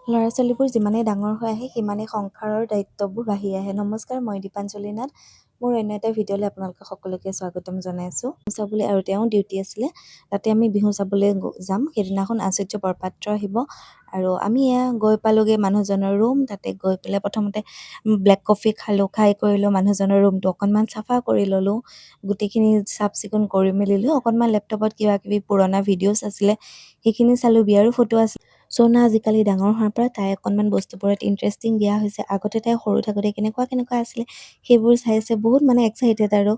ল'ৰা ছোৱালীবোৰ যিমানেই ডাঙৰ হৈ আহে সিমানেই সংসাৰৰ দায়িত্ববোৰ বাঢ়ি আহে। নমস্কাৰ, মই দীপাঞ্জলি নাথ। মোৰ অন্য এটা ভিডিঅ'লৈ আপোনালোকে সকলোকে স্বাগতম জনাইছোঁ। চাবলৈ আৰু তেওঁ ডিউটি আছিলে, তাতে আমি বিহু চাবলৈ যাম। সেইদিনাখন আচাৰ্য বৰপাত্ৰ আহিব আৰু আমি গৈ পালোঁগৈ মানুহজনৰ ৰুম। তাতে গৈ পেলাই প্ৰথমতে ব্লেক কফি খালোঁ। খাই কৰিলোঁ মানুহজনৰ ৰুমটো অকণমান চাফা কৰি ল'লোঁ। গোটেইখিনি চাফ চিকুণ কৰি মেলিলোঁ। অকণমান লেপটপত কিবা কিবি পুৰণা ভিডিঅ'ছ আছিলে সেইখিনি চালোঁ। বিয়াৰো ফটো আছে। চ'না আজিকালি ডাঙৰ হোৱাৰ পৰা তাই অকণমান বস্তুবোৰত ইণ্টাৰেষ্টিং দিয়া হৈছে। আগতে তাই সৰু থাকোঁতে কেনেকুৱা আছিলে সেইবোৰ চাইছে, বহুত মানে এক্সাইটেড আৰু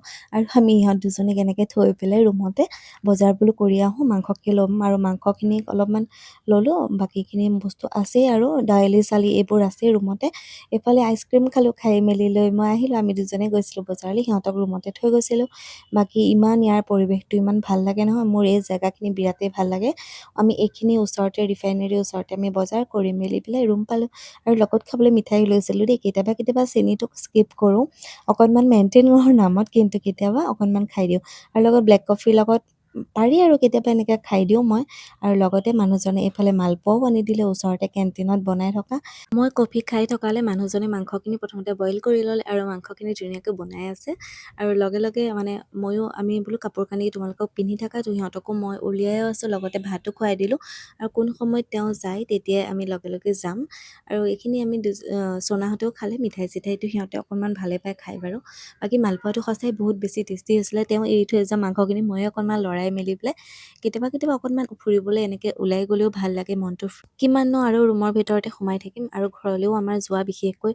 আমি ইহঁত দুজনীক এনেকৈ থৈ পেলাই ৰুমতে বজাৰ বোলো কৰি আহোঁ, মাংসকে ল'ম আৰু মাংসখিনি অলপমান ল'লোঁ। বাকীখিনি বস্তু আছেই আৰু দালি চালি এইবোৰ আছেই ৰুমতে। এইফালে আইচক্ৰীম খালোঁ। খাই মেলি লৈ মই আহিলোঁ। আমি দুজনে গৈছিলোঁ বজাৰলৈ, সিহঁতক ৰুমতে থৈ গৈছিলোঁ। বাকী ইমান ইয়াৰ পৰিৱেশটো ইমান ভাল লাগে নহয়, মোৰ এই জেগাখিনি বিৰাটেই ভাল লাগে। আমি এইখিনি ওচৰতে ৰিফাইনেৰীৰ ওচৰতে আমি বজাৰ কৰি মেলি পেলাই ৰুম পালোঁ আৰু লগত খাবলৈ মিঠাই লৈছিলোঁ দেই। কেতিয়াবা চেনিটো স্কিপ কৰোঁ অকণমান মেইনটেইন হোৱাৰ নামত, কিন্তু কেতিয়াবা অকণমান খাই দিওঁ। আৰু লগত ব্লেক কফিৰ লগত পাৰি আৰু কেতিয়াবা এনেকৈ খাই দিওঁ মই। আৰু লগতে মানুহজনে এইফালে মালপোৱাও আনি দিলে ওচৰতে কেণ্টিনত বনাই থকা। মই কফি খাই থকালে মানুহজনে মাংসখিনি প্ৰথমতে বইল কৰি ল'লে আৰু মাংসখিনি ধুনীয়াকৈ বনাই আছে। আৰু লগে লগে মানে আমি বোলো কাপোৰ কানি তোমালোকক পিন্ধি থাকা, সিহঁতকো মই উলিয়াইও আছোঁ, লগতে ভাতো খুৱাই দিলোঁ। আৰু কোন সময়ত তেওঁ যায় তেতিয়াই আমি লগে লগে যাম। আৰু এইখিনি আমি চ'নাহঁতেও খালে, মিঠাই চিঠাইটো সিহঁতে অকণমান ভালে পায় খাই বাৰু। বাকী মালপোৱাটো সঁচাই বহুত বেছি টেষ্টি হৈছিলে। তেওঁ এৰি থৈ যোৱা মাংসখিনি ময়ে অকণমান লৰাই মেলি পেলাই কেতিয়াবা অকণমান ফুৰিবলৈ এনেকৈ ওলাই গ'লেও ভাল লাগে মনটো। কিমাননো আৰু ৰুমৰ ভিতৰতে সোমাই থাকিম। আৰু ঘৰলৈও আমাৰ যোৱা বিশেষকৈ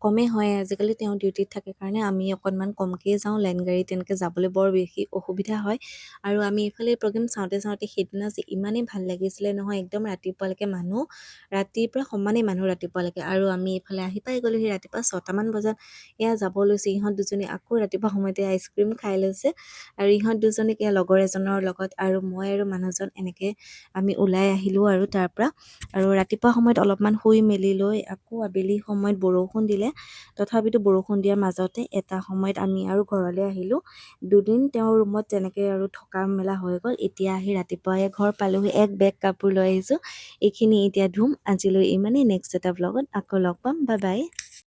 কমেই হয়। আজিকালি তেওঁ ডিউটিত থাকে কাৰণে আমি অকণমান কমকৈ যাওঁ। লাইন গাড়ী তেনেকৈ যাবলৈ বৰ বেছি অসুবিধা হয়। আৰু আমি এইফালে প্ৰগ্ৰেম চাওঁতে সেইদিনা যে ইমানেই ভাল লাগিছিলে নহয়, একদম ৰাতিপুৱালৈকে মানুহ, ৰাতিৰ পৰা সমানেই মানুহ ৰাতিপুৱালৈকে। আৰু আমি এইফালে আহি পাই গ'লোহি ৰাতিপুৱা 6টামান বজাত। যাব লৈছোঁ। ইহঁত দুজনী আকৌ ৰাতিপুৱা সময়তে আইচক্ৰীম খাই লৈছে। আৰু ইহঁত দুজনীক লগৰ এজনৰ লগত আৰু মই আৰু মানুহজন এনেকৈ আমি ওলাই আহিলোঁ আৰু তাৰ পৰা। আৰু ৰাতিপুৱা সময়ত অলপমান শুই মেলি লৈ আকৌ আবেলি সময়ত বৰষুণ দিলে। তথাপিতো বৰষুণ দিয়াৰ মাজতে এটা সময়ত আমি আৰু ঘৰলৈ আহিলোঁ। দুদিন তেওঁৰ ৰুমত তেনেকৈ আৰু থকা মেলা হৈ গ'ল। এতিয়া আহি ৰাতিপুৱাই ঘৰ পালোঁহি। এক বেগ কাপোৰ লৈ আহিছোঁ। এইখিনি এতিয়া ধুম। আজিলৈ ইমানেই। নেক্সট এটা ব্লগত আকৌ লগ পাম। Bye bye.